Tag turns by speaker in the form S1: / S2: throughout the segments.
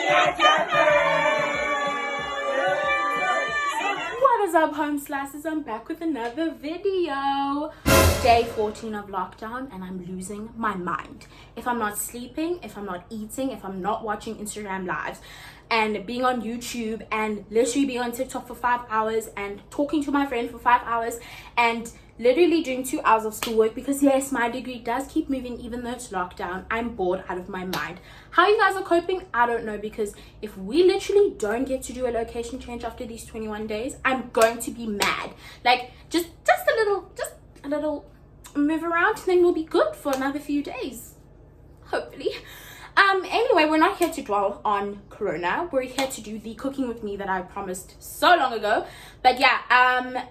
S1: What is up, home slices? I'm back with another video. Day 14 of lockdown and I'm losing my mind. If I'm not sleeping, if I'm not eating, if I'm not watching Instagram lives and being on YouTube and literally being on TikTok for 5 hours and talking to my friend for 5 hours and literally doing 2 hours of schoolwork, because yes, my degree does keep moving even though it's lockdown. I'm bored out of my mind. How you guys are coping, I don't know, because if we literally don't get to do a location change after these 21 days, I'm going to be mad. Like just a little move around and then we'll be good for another few days, hopefully. Anyway, we're not here to dwell on corona. We're here to do the cooking with me that I promised so long ago. But yeah,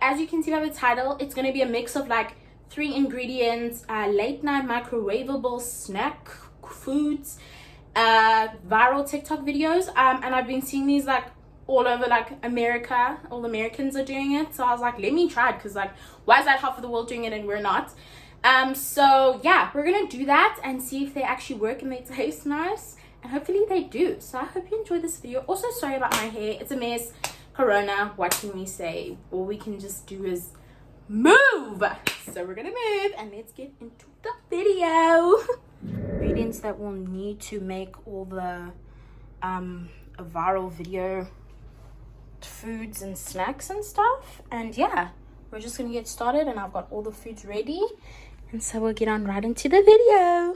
S1: as you can see by the title, it's going to be a mix of like 3 ingredients, late night microwavable snack foods, viral TikTok videos, and I've been seeing these like all over like America. All Americans are doing it, so I was like, let me try it, because like, why is that half of the world doing it and we're not? So yeah, we're gonna do that and see if they actually work and they taste nice, and hopefully they do. So I hope you enjoy this video. Also, sorry about my hair, it's a mess. Corona, what can we say? All we can just do is move. So we're gonna move and let's get into the video. Ingredients that we'll need to make all the a viral video foods and snacks and stuff. And yeah, we're just gonna get started, and I've got all the foods ready, and so we'll get on right into the video.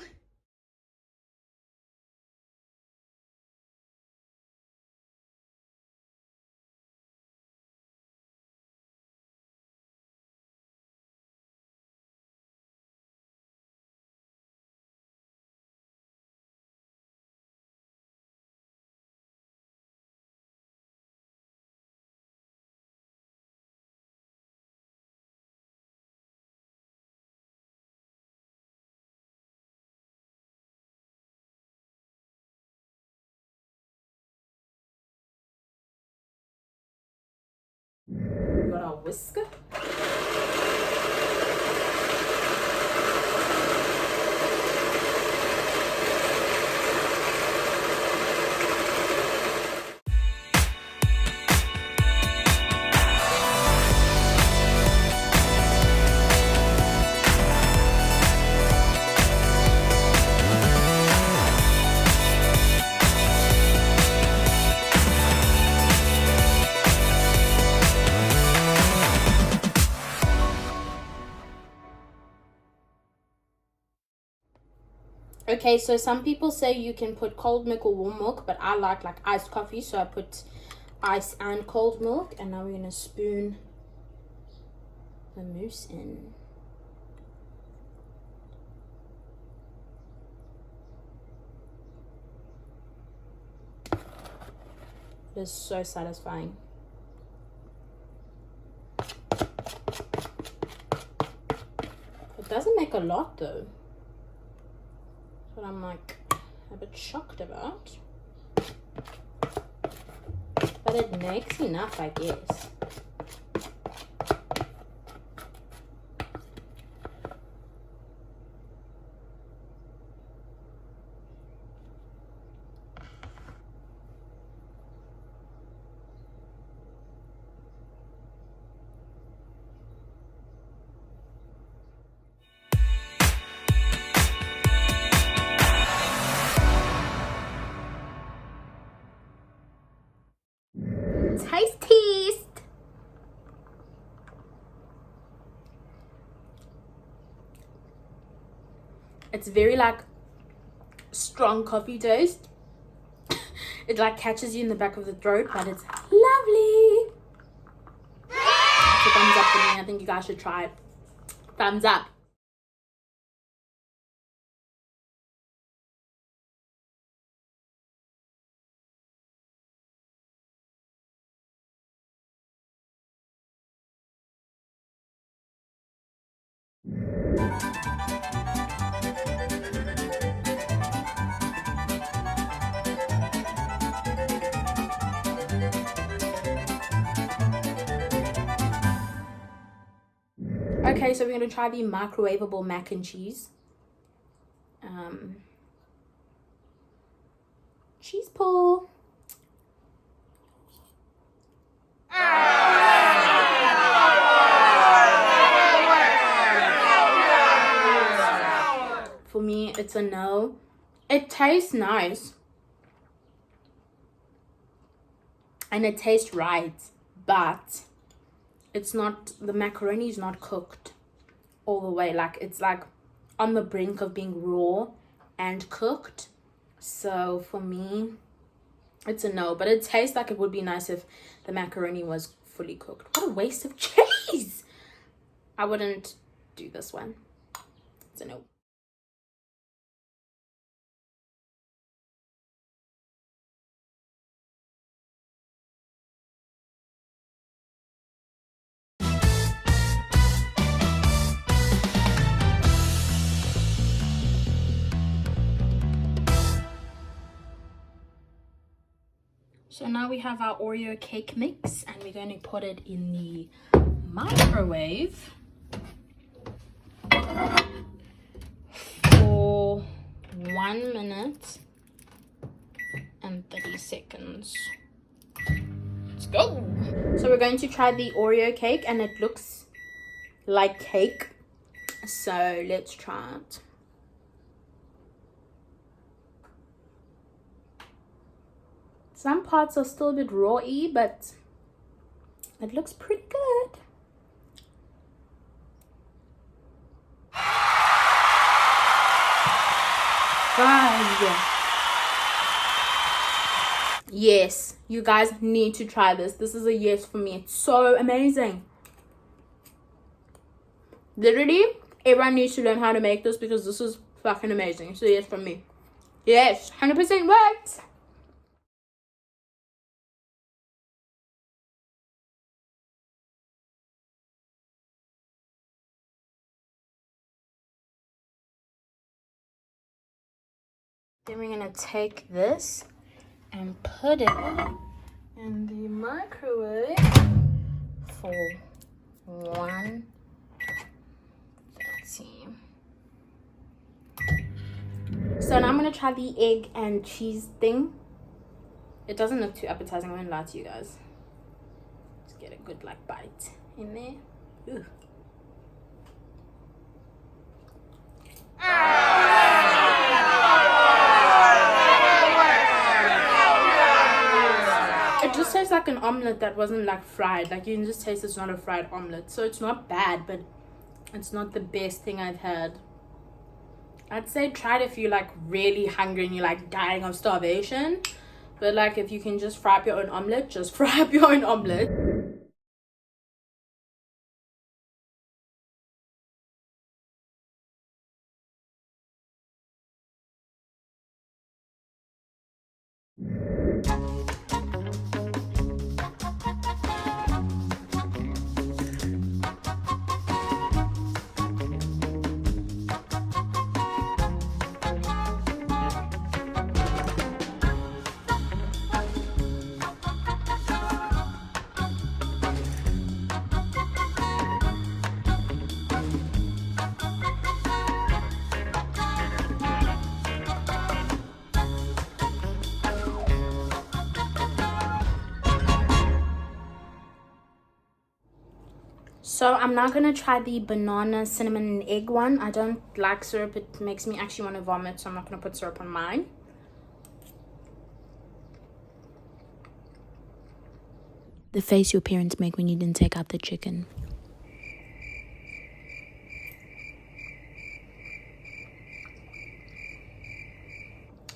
S1: We got our whisker. Okay, so some people say you can put cold milk or warm milk, but I like iced coffee, so I put ice and cold milk. And now we're gonna spoon the mousse in. It is so satisfying. It doesn't make a lot though. What I'm like a bit shocked about, but it makes enough, I guess. Taste. It's very like strong coffee taste. It like catches you in the back of the throat, but it's lovely. So thumbs up for me. I think you guys should try it. Thumbs up. Okay, so we're going to try the microwavable mac and cheese. Cheese pull. It's a no. It tastes nice. And it tastes right. But it's not, the macaroni is not cooked all the way. Like, it's like on the brink of being raw and cooked. So for me, it's a no. But it tastes like it would be nice if the macaroni was fully cooked. What a waste of cheese. I wouldn't do this one. It's a no. So now we have our Oreo cake mix and we're going to put it in the microwave for 1 minute and 30 seconds. Let's go. So we're going to try the Oreo cake and it looks like cake. So let's try it. Some parts are still a bit raw-y, but it looks pretty good. Guys, yes, you guys need to try this. This is a yes for me. It's so amazing. Literally, everyone needs to learn how to make this because this is fucking amazing. So yes from me. Yes, 100% worked. Then we're gonna take this and put it in the microwave for 1:30. So now I'm gonna try the egg and cheese thing. It doesn't look too appetizing, I'm gonna lie to you guys. Let's get a good like bite in there. Ooh. It just tastes like an omelet that wasn't like fried. Like you can just taste it's not a fried omelet. So it's not bad, but it's not the best thing I've had. I'd say try it if you're like really hungry and you're like dying of starvation. But like if you can just fry up your own omelet, just fry up your own omelet. So I'm now gonna try the banana cinnamon and egg one. I don't like syrup, it makes me actually want to vomit, so I'm not gonna put syrup on mine. The face your parents make when you didn't take out the chicken.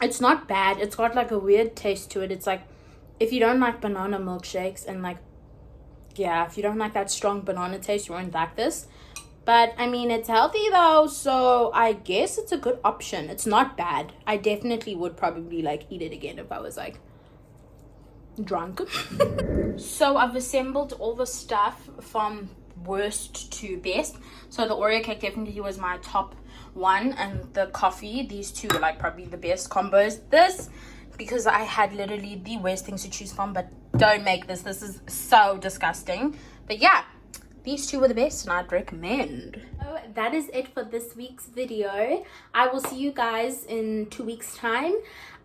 S1: It's not bad. It's got like a weird taste to it. It's like if you don't like banana milkshakes and like, yeah, if you don't like that strong banana taste, you won't like this. But I mean, it's healthy though, so I guess it's a good option. It's not bad. I definitely would probably like eat it again if I was like drunk. So I've assembled all the stuff from worst to best. So the Oreo cake definitely was my top one, and the coffee, these two are like probably the best combos. This, because I had literally the worst things to choose from, but don't make this. This is so disgusting. But yeah, these two were the best and I'd recommend. So that is it for this week's video. I will see you guys in 2 weeks time.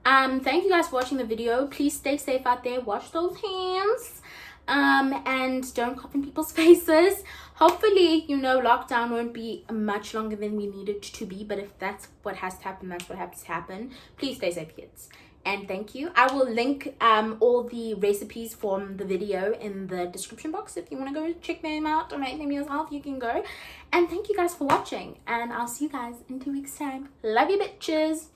S1: Thank you guys for watching the video. Please stay safe out there, wash those hands. and don't cough in people's faces. Hopefully, you know, lockdown won't be much longer than we need it to be, but if that's what has to happen, that's what has to happen. Please stay safe, kids. And thank you. I will link all the recipes from the video in the description box. If you want to go check them out or make them yourself, you can go. And thank you guys for watching, and I'll see you guys in 2 weeks time. Love you, bitches.